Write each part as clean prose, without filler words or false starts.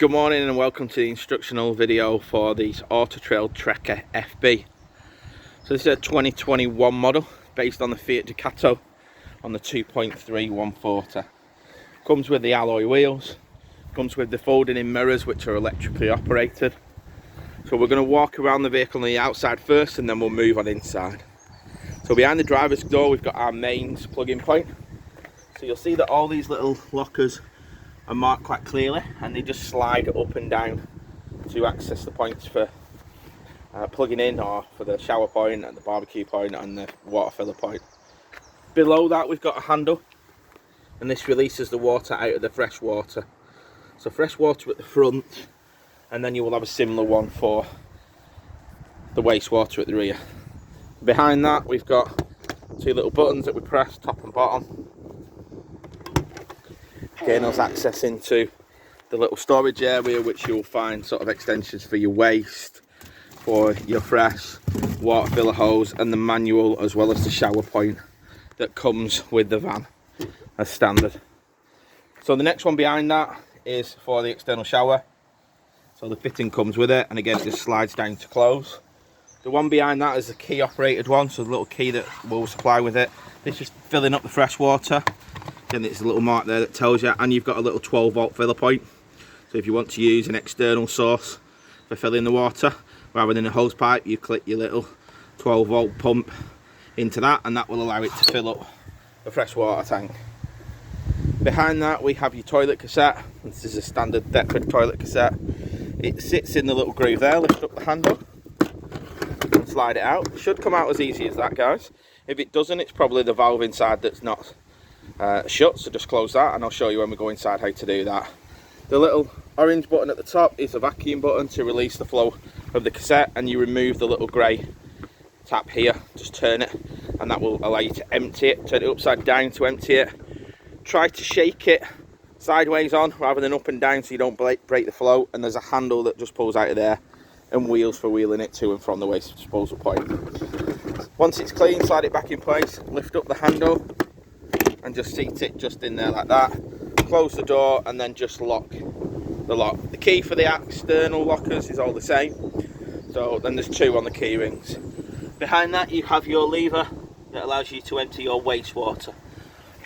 Good morning and welcome to the instructional video for the Auto Trail Trekker FB. So this is a 2021 model based on the Fiat Ducato on the 2.3 140. Comes with the alloy wheels, comes with the folding in mirrors which are electrically operated. So we're going to walk around the vehicle on the outside first and then we'll move on inside. So behind the driver's door we've got our mains plug-in point. So you'll see that all these little lockers are marked quite clearly and they just slide up and down to access the points for plugging in, or for the shower point and the barbecue point and the water filler point. Below that we've got a handle, and this releases the water out of the fresh water. So fresh water at the front, and then you will have a similar one for the wastewater at the rear. Behind that we've got two little buttons that we press, top and bottom. Gain us access into the little storage area, which you'll find sort of extensions for your waste, for your fresh water filler hose, and the manual as well as the shower point that comes with the van as standard. So the next one behind that is for the external shower. So the fitting comes with it, and again it just slides down to close. The one behind that is the key operated one, so the little key that will supply with it. This is filling up the fresh water. And there's a little mark there that tells you, and you've got a little 12-volt filler point. So if you want to use an external source for filling the water rather than a hose pipe, you click your little 12-volt pump into that, and that will allow it to fill up the fresh water tank. Behind that we have your toilet cassette. This is a standard Deptford toilet cassette. It sits in the little groove there. Lift up the handle and slide it out. It should come out as easy as that, guys. If it doesn't, it's probably the valve inside that's not shut, so just close that and I'll show you when we go inside how to do that. The little orange button at the top is a vacuum button to release the flow of the cassette, and you remove the little grey tap here, just turn it, and that will allow you to empty it. Turn it upside down to empty it. Try to shake it sideways on rather than up and down so you don't break the flow, and there's a handle that just pulls out of there and wheels for wheeling it to and from the waste disposal point. Once it's clean, slide it back in place, lift up the handle and just seat it just in there like that. Close the door and then just lock the lock. The key for the external lockers is all the same. So then there's two on the key rings. Behind that you have your lever that allows you to empty your wastewater.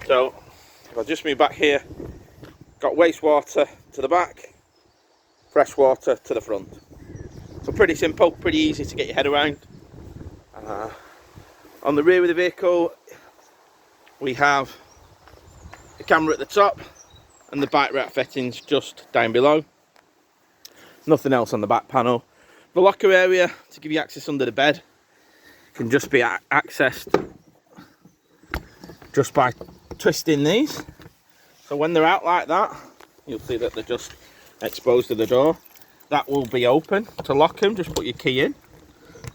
So if I just move back here, got wastewater to the back, fresh water to the front. So pretty simple, pretty easy to get your head around. On the rear of the vehicle we have the camera at the top and the bike rack fittings just down below. Nothing else on the back panel. The locker area to give you access under the bed can just be accessed just by twisting these. So when they're out like that, you'll see that they're just exposed to the door. That will be open. To lock them, just put your key in,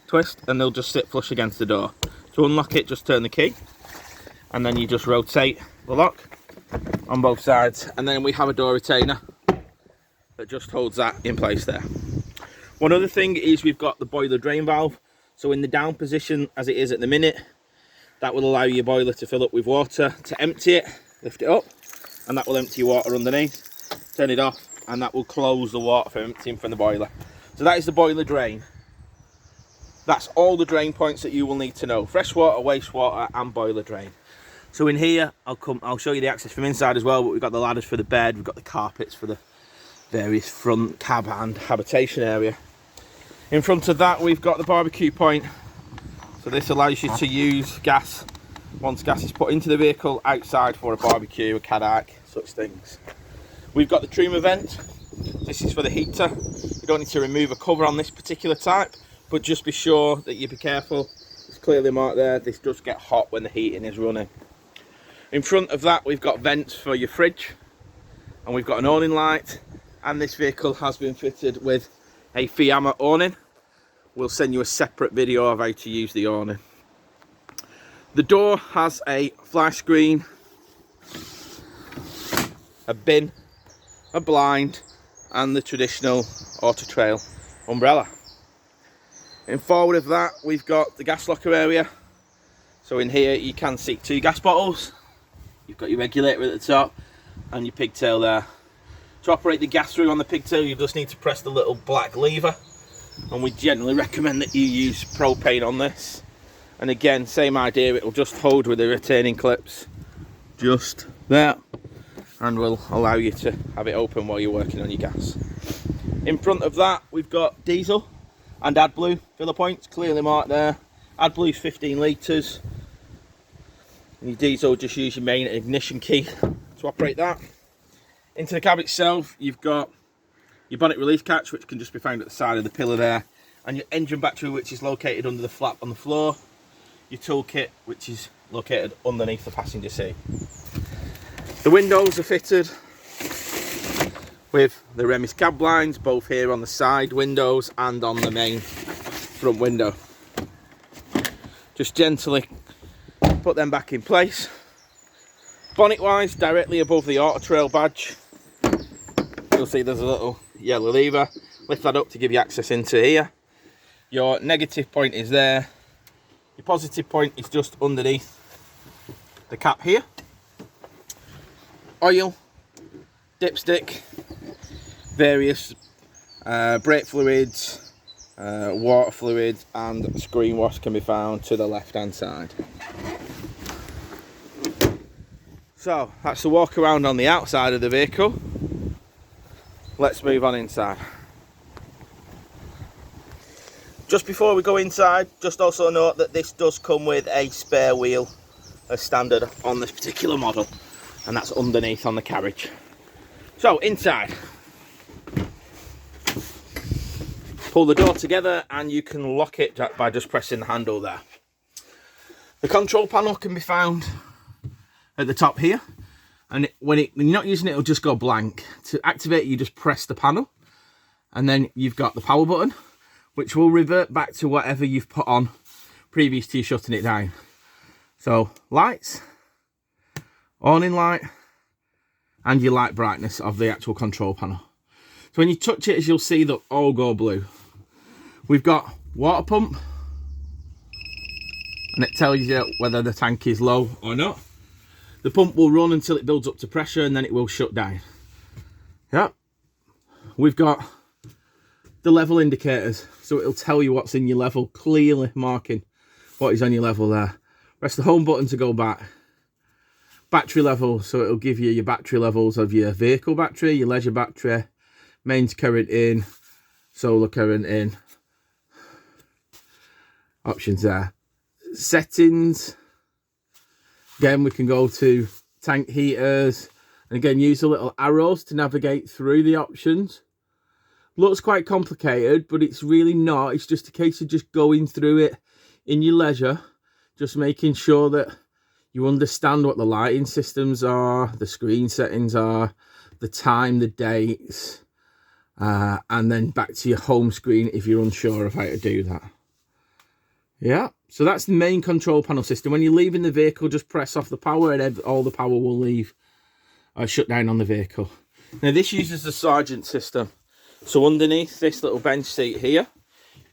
twist, and they'll just sit flush against the door. To unlock it, just turn the key, and then you just rotate the lock on both sides, and then we have a door retainer that just holds that in place there. One other thing is we've got the boiler drain valve. So in the down position as it is at the minute, that will allow your boiler to fill up with water. To empty it, lift it up and that will empty your water underneath. Turn it off and that will close the water from emptying from the boiler. So that is the boiler drain. That's all the drain points that you will need to know: freshwater, wastewater and boiler drain. So in here, I'll show you the access from inside as well, but we've got the ladders for the bed, we've got the carpets for the various front cab and habitation area. In front of that, we've got the barbecue point. So this allows you to use gas, once gas is put into the vehicle, outside for a barbecue, a kayak, such things. We've got the truma vent. This is for the heater. You don't need to remove a cover on this particular type, but just be sure that you be careful. It's clearly marked there. This does get hot when the heating is running. In front of that we've got vents for your fridge, and we've got an awning light, and this vehicle has been fitted with a Fiamma awning. We'll send you a separate video of how to use the awning. The door has a fly screen, a bin, a blind and the traditional Auto Trail umbrella. In forward of that we've got the gas locker area. So in here you can see two gas bottles. You've got your regulator at the top and your pigtail there. To operate the gas through on the pigtail, you just need to press the little black lever, and we generally recommend that you use propane on this. And again, same idea, it'll just hold with the retaining clips just there, and will allow you to have it open while you're working on your gas. In front of that, we've got diesel and AdBlue filler points, clearly marked there. AdBlue's 15 litres. And your diesel, just use your main ignition key to operate that. Into the cab itself, you've got your bonnet release catch, which can just be found at the side of the pillar there, and your engine battery, which is located under the flap on the floor. Your toolkit, which is located underneath the passenger seat. The windows are fitted with the Remis cab blinds, both here on the side windows and on the main front window. Just gently put them back in place. Bonnet wise, directly above the Auto Trail badge, you'll see there's a little yellow lever. Lift that up to give you access into here. Your negative point is there. Your positive point is just underneath the cap here. Oil, dipstick, various brake fluids, water fluids and screen wash can be found to the left hand side. So that's the walk around on the outside of the vehicle. Let's move on inside. Just before we go inside, just also note that this does come with a spare wheel as standard on this particular model, and that's underneath on the carriage. So inside, pull the door together and you can lock it by just pressing the handle there. The control panel can be found at the top here, and when you're not using it, it'll just go blank. To activate, you just press the panel, and then you've got the power button, which will revert back to whatever you've put on previous to you shutting it down. So lights, awning light, and your light brightness of the actual control panel. So when you touch it, as you'll see, they'll all go blue. We've got water pump, and it tells you whether the tank is low or not. The pump will run until it builds up to pressure, and then it will shut down. Yeah. We've got the level indicators, so it'll tell you what's in your level, clearly marking what is on your level there. Press the home button to go back. Battery level, so it'll give you your battery levels of your vehicle battery, your leisure battery, mains current in, solar current in. Options there. Settings. Again, we can go to tank heaters, and again use the little arrows to navigate through the options. Looks quite complicated, but it's really not. It's just a case of just going through it in your leisure, just making sure that you understand what the lighting systems are, the screen settings are, the time, the dates, and then back to your home screen if you're unsure of how to do that. Yeah, so that's the main control panel system. When you're leaving the vehicle, just press off the power and all the power will leave, shut down on the vehicle. Now this uses the Sergeant system. So underneath this little bench seat here,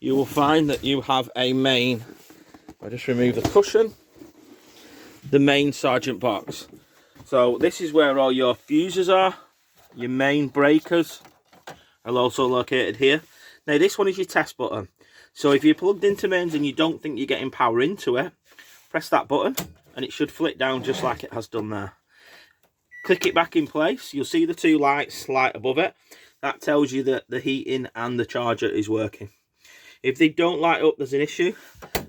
you will find that you have a main, I'll just remove the cushion, the main Sergeant box. So this is where all your fuses are, your main breakers are also located here. Now this one is your test button. So if you're plugged into mains and you don't think you're getting power into it, press that button and it should flick down just like it has done there. Click it back in place, you'll see the two lights light above it. That tells you that the heating and the charger is working. If they don't light up, there's an issue,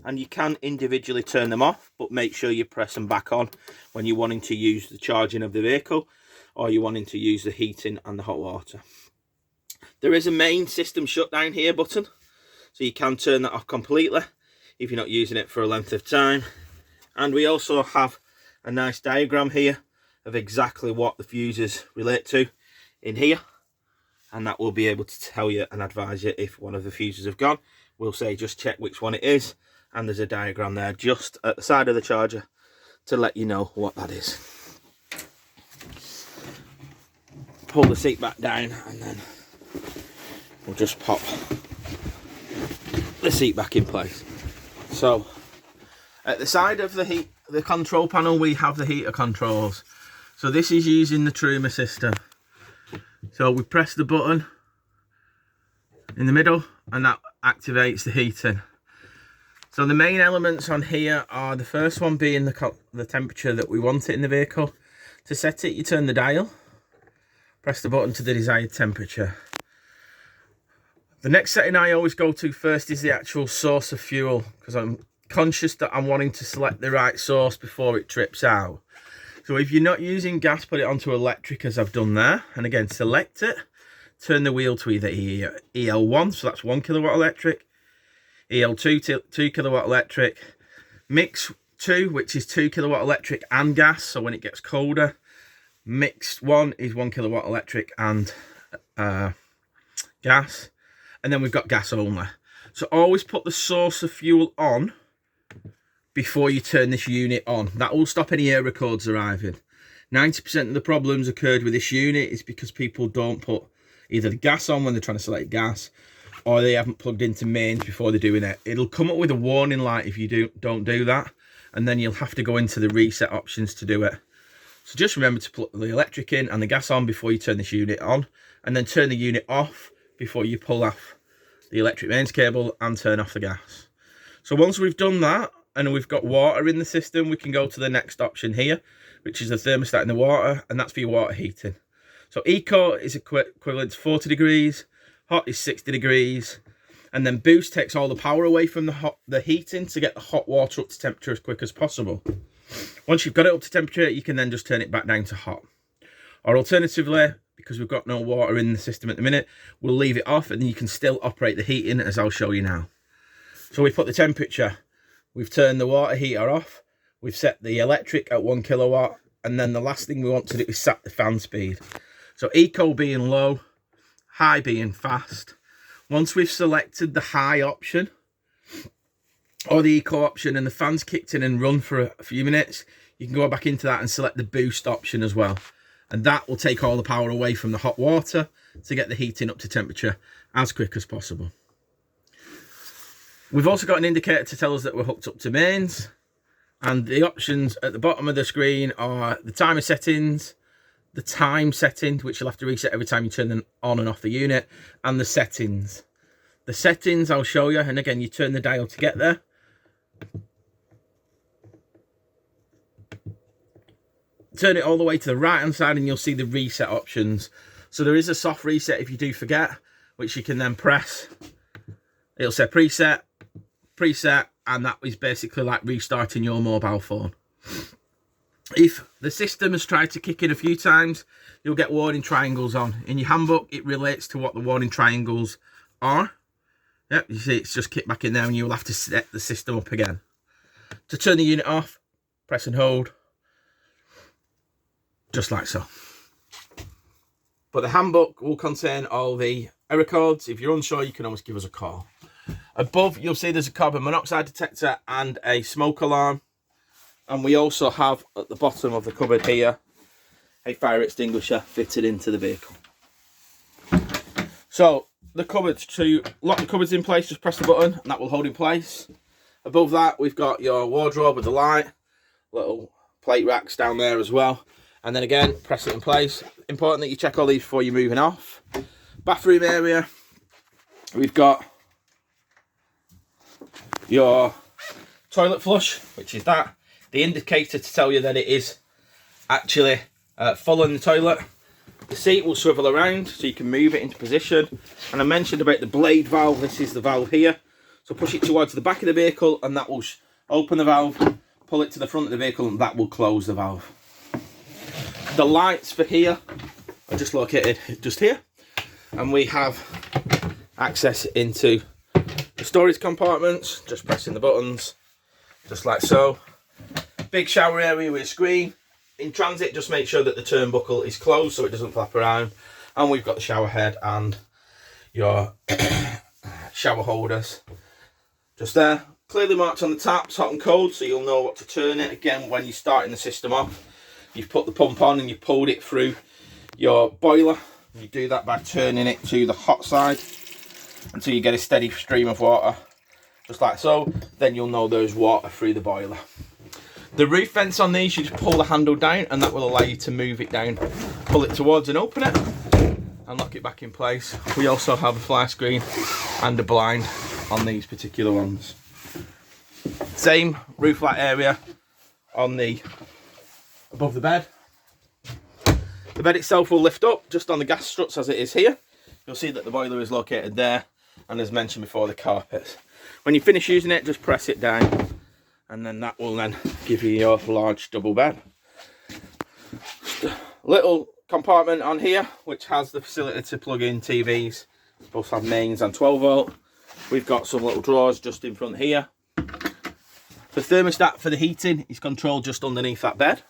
and you can individually turn them off, but make sure you press them back on when you're wanting to use the charging of the vehicle or you're wanting to use the heating and the hot water. There is a main system shutdown here button, so you can turn that off completely if you're not using it for a length of time. And we also have a nice diagram here of exactly what the fuses relate to in here, and that will be able to tell you and advise you if one of the fuses have gone. We'll say just check which one it is, and there's a diagram there just at the side of the charger to let you know what that is. Pull the seat back down and then we'll just pop the seat back in place. So at the side of the control panel, we have the heater controls. So this is using the Truma system. So we press the button in the middle and that activates the heating. So the main elements on here are the first one being the temperature that we want it in the vehicle. To set it, you turn the dial, press the button to the desired temperature. The next setting I always go to first is the actual source of fuel, because I'm conscious that I'm wanting to select the right source before it trips out. So if you're not using gas, put it onto electric as I've done there. And again, select it, turn the wheel to either EL1, so that's 1 kilowatt electric, EL2, 2 kilowatt electric, mix 2, which is 2 kilowatt electric and gas, so when it gets colder. Mixed 1 is 1 kilowatt electric and gas. And then we've got gas only. So always put the source of fuel on before you turn this unit on. That will stop any error codes arriving. 90% of the problems occurred with this unit is because people don't put either the gas on when they're trying to select gas, or they haven't plugged into mains before they're doing it. It'll come up with a warning light if you don't do that, and then you'll have to go into the reset options to do it. So just remember to put the electric in and the gas on before you turn this unit on, and then turn the unit off before you pull off the electric mains cable and turn off the gas. So once we've done that and we've got water in the system, we can go to the next option here, which is the thermostat in the water, and that's for your water heating. So eco is equivalent to 40 degrees, hot is 60 degrees, and then boost takes all the power away from the heating to get the hot water up to temperature as quick as possible. Once you've got it up to temperature, you can then just turn it back down to hot. Or alternatively, because we've got no water in the system at the minute, we'll leave it off and then you can still operate the heating as I'll show you now. So we put the temperature, we've turned the water heater off, we've set the electric at 1 kilowatt, and then the last thing we want to do is set the fan speed. So eco being low, high being fast. Once we've selected the high option or the eco option and the fans kicked in and run for a few minutes, you can go back into that and select the boost option as well. And that will take all the power away from the hot water to get the heating up to temperature as quick as possible. We've also got an indicator to tell us that we're hooked up to mains. And the options at the bottom of the screen are the timer settings, the time setting, which you'll have to reset every time you turn them on and off the unit, and the settings. The settings I'll show you, and again, you turn the dial to get there. Turn it all the way to the right hand side and you'll see the reset options. So there is a soft reset if you do forget, which you can then press. It'll say preset, preset, and that is basically like restarting your mobile phone. If the system has tried to kick in a few times, you'll get warning triangles on. In your handbook, it relates to what the warning triangles are. Yep, you see it's just kicked back in there and you'll have to set the system up again. To turn the unit off, press and hold. Just like so. But the handbook will contain all the error codes. If you're unsure, you can always give us a call. Above, you'll see there's a carbon monoxide detector and a smoke alarm. And we also have, at the bottom of the cupboard here, a fire extinguisher fitted into the vehicle. So, the cupboards, to lock the cupboards in place, just press the button and that will hold in place. Above that, we've got your wardrobe with the light, little plate racks down there as well. And then again, press it in place. Important that you check all these before you're moving off. Bathroom area, we've got your toilet flush, which is that. The indicator to tell you that it is actually full in the toilet. The seat will swivel around so you can move it into position. And I mentioned about the blade valve. This is the valve here. So push it towards the back of the vehicle and that will open the valve. Pull it to the front of the vehicle and that will close the valve. The lights for here are just located just here. And we have access into the storage compartments. Just pressing the buttons, just like so. Big shower area with a screen. In transit, just make sure that the turnbuckle is closed so it doesn't flap around. And we've got the shower head and your shower holders just there. Clearly marked on the taps, hot and cold, so you'll know what to turn it. Again, when you're starting the system off, you've put the pump on and you pulled it through your boiler. You do that by turning it to the hot side until you get a steady stream of water, just like so. Then you'll know there's water through the boiler. The roof vents on these, you just pull the handle down and that will allow you to move it down, pull it towards and open it. and lock it back in place. We also have a fly screen and a blind on these particular ones. Same roof light area on the above the bed. The bed itself will lift up just on the gas struts as it is here. You'll see that the boiler is located there, and as mentioned before, the carpets. When you finish using it, just press it down, and then that will then give you your large double bed. Little compartment on here which has the facility to plug in TVs. Both have mains and 12 volt. We've got some little drawers just in front here. The thermostat for the heating is controlled just underneath that bed.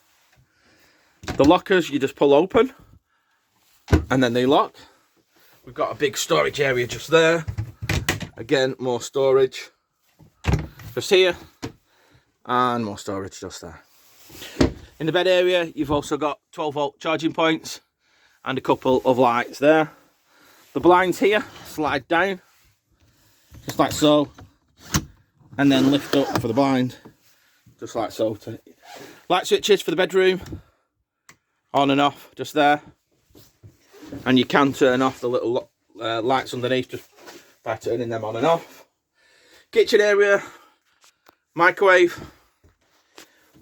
The lockers you just pull open and then they lock. We've got a big storage area just there. Again, more storage just here, and more storage just there. In the bed area, you've also got 12 volt charging points and a couple of lights there. The blinds here slide down, just like so, and then lift up for the blind, just like so. Light switches for the bedroom, on and off, just there. And you can turn off the little lights underneath just by turning them on and off. Kitchen area, microwave,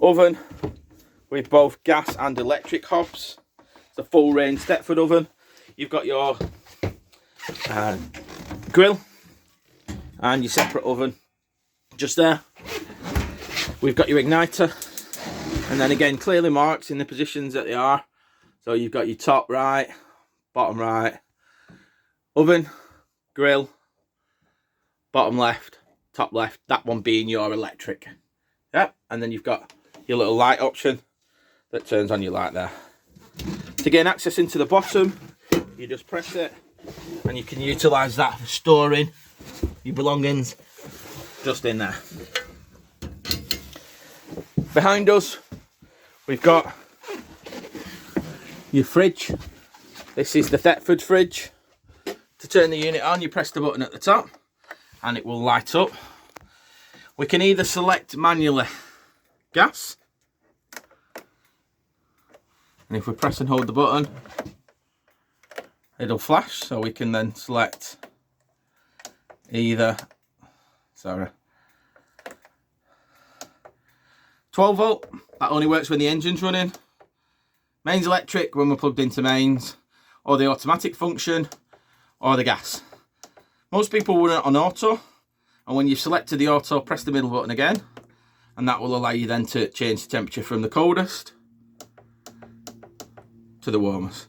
oven with both gas and electric hobs. It's a full range Stepford oven. You've got your grill and your separate oven just there. We've got your igniter, and then again clearly marked in the positions that they are. So you've got your top right, bottom right, oven, grill, bottom left, top left, that one being your electric. Yep, and then you've got your little light option that turns on your light there. To gain access into the bottom, you just press it and you can utilise that for storing your belongings just in there. Behind us, we've got your fridge. This is the Thetford fridge. To turn the unit on, you press the button at the top and it will light up. We can either select manually gas, and if we press and hold the button, it'll flash, so we can then select either 12 volt, that only works when the engine's running, mains electric when we're plugged into mains, or the automatic function, or the gas. Most people run it on auto, and when you've selected the auto, press the middle button again, and that will allow you then to change the temperature from the coldest to the warmest.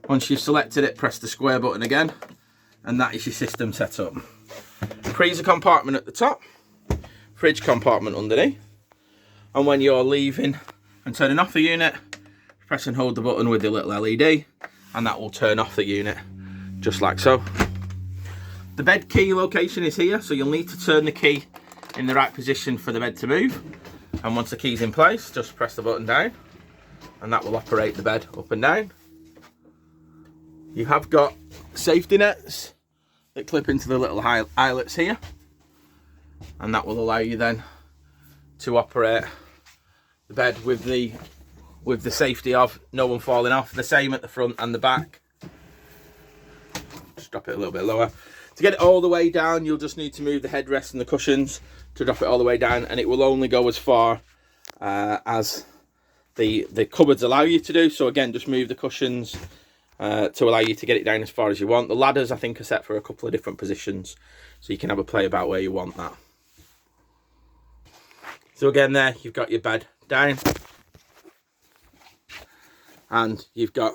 Once you've selected it, press the square button again, and that is your system set up. Freezer compartment at the top, fridge compartment underneath, and when you're leaving and turning off the unit, press and hold the button with the little LED, and that will turn off the unit just like so. The bed key location is here, so you'll need to turn the key in the right position for the bed to move, and once the key's in place, just press the button down and that will operate the bed up and down. You have got safety nets that clip into the little eyelets here, and that will allow you then to operate the bed with the safety of no one falling off. The same at the front and the back. Just drop it a little bit lower. To get it all the way down, you'll just need to move the headrest and the cushions to drop it all the way down, and it will only go as far as the cupboards allow you to do. So again, just move the cushions to allow you to get it down as far as you want. The ladders, I think, are set for a couple of different positions, so you can have a play about where you want that. So again, there you've got your bed down, and you've got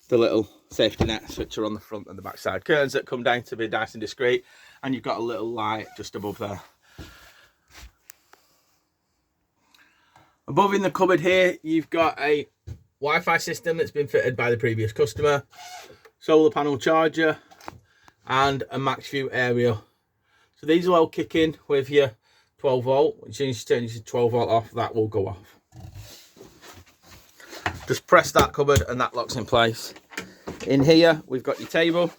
the little safety nets which are on the front and the back side, curtains that come down to be nice and discreet, and you've got a little light just above there. Above in the cupboard here, you've got a Wi-Fi system that's been fitted by the previous customer, solar panel charger, and a max view aerial. So these will all kick in with your 12 volt. As soon as you turn your 12 volt off, that will go off. Just press that cupboard and that locks in place. In here, we've got your table.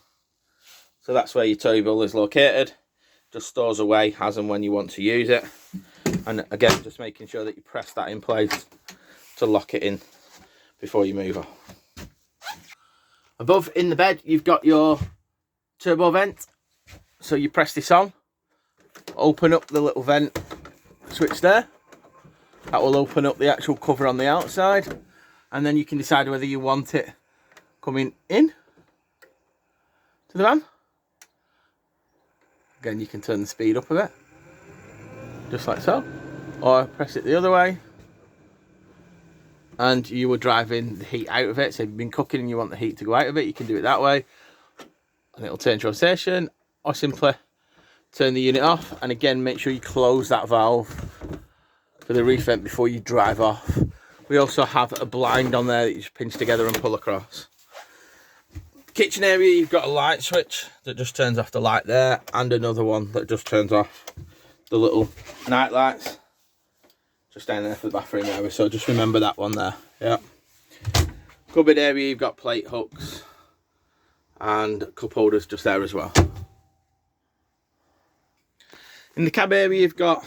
So that's where your table is located. Just stores away as and when you want to use it. And again, just making sure that you press that in place to lock it in before you move on. Above in the bed, you've got your turbo vent. So you press this on, open up the little vent switch there. That will open up the actual cover on the outside. And then you can decide whether you want it coming in to the van. Again, you can turn the speed up a bit, just like so. Or press it the other way. And you were driving the heat out of it. So if you've been cooking and you want the heat to go out of it, you can do it that way. And it'll turn to rotation, or simply turn the unit off. And again, make sure you close that valve for the reef vent before you drive off. We also have a blind on there that you just pinch together and pull across. Kitchen area, you've got a light switch that just turns off the light there, and another one that just turns off the little night lights. Just down there for the bathroom area, so just remember that one there. Yeah. Cupboard area, you've got plate hooks and cup holders just there as well. In the cab area, you've got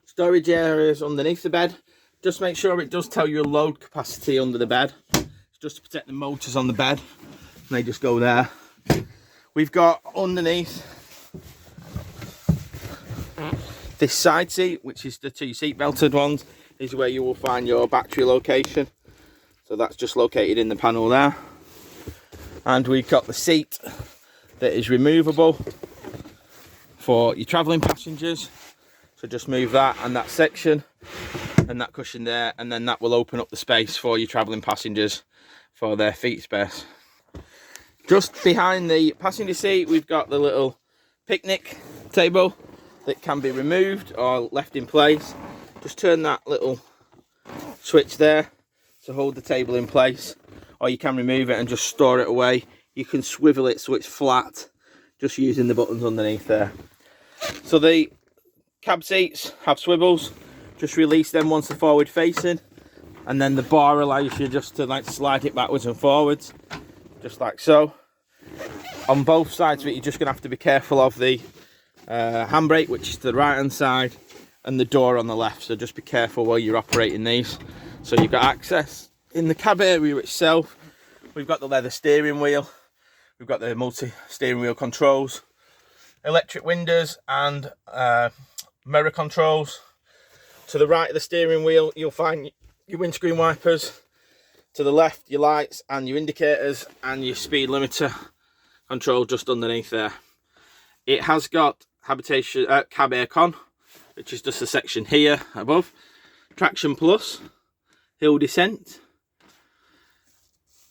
storage areas underneath the bed. Just make sure it does tell you a load capacity under the bed. It's just to protect the motors on the bed, and they just go there. We've got underneath this side seat, which is the 2 seat belted ones, is where you will find your battery location. So that's just located in the panel there. And we've got the seat that is removable for your travelling passengers. So just move that and that section and that cushion there, and then that will open up the space for your travelling passengers for their feet space. Just behind the passenger seat, we've got the little picnic table that can be removed or left in place. Just turn that little switch there to hold the table in place, or you can remove it and just store it away. You can swivel it so it's flat, just using the buttons underneath there. So the cab seats have swivels. Just release them once they're forward facing, and then the bar allows you just to like slide it backwards and forwards, just like so. On both sides of it, you're just going to have to be careful of the handbrake, which is to the right hand side, and the door on the left, so just be careful while you're operating these. So you've got access. In the cab area itself, we've got the leather steering wheel, we've got the multi steering wheel controls, electric windows and mirror controls. To the right of the steering wheel, you'll find your windscreen wipers. To the left, your lights and your indicators, and your speed limiter control just underneath there. It has got habitation cab aircon, which is just a section here above. Traction plus, hill descent,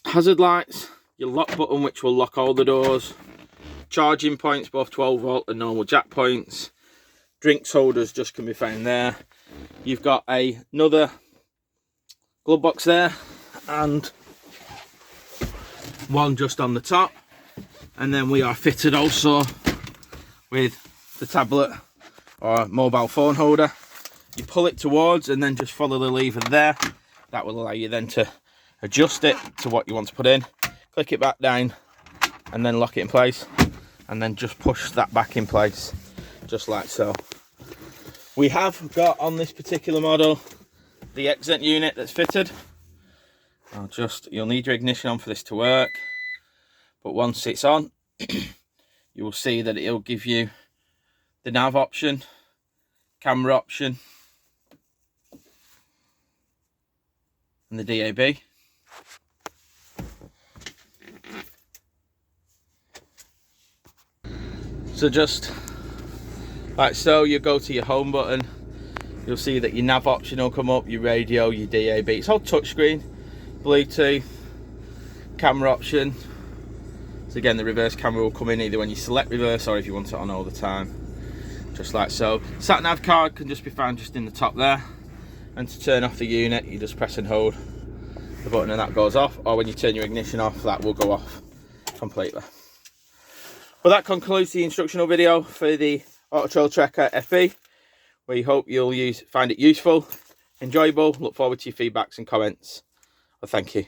hazard lights, your lock button which will lock all the doors, charging points, both 12 volt and normal jack points. Drinks holders just can be found there. You've got another glove box there, and one just on the top. And then we are fitted also with the tablet or mobile phone holder. You pull it towards and then just follow the lever there. That will allow you then to adjust it to what you want to put in. Click it back down and then lock it in place, and then just push that back in place, just like so. We have got on this particular model the exit unit that's fitted. You'll need your ignition on for this to work, but once it's on, you will see that it'll give you the nav option, camera option, and the DAB. So just like so, you go to your home button, you'll see that your nav option will come up, your radio, your DAB. It's all touchscreen, Bluetooth, camera option. So again, the reverse camera will come in either when you select reverse or if you want it on all the time, just like so. Sat nav card can just be found just in the top there, and to turn off the unit you just press and hold the button and that goes off, or when you turn your ignition off that will go off completely. Well, that concludes the instructional video for the Auto Trail Trekker FE. We hope you'll find it useful, enjoyable. Look forward to your feedbacks and comments. Well, thank you.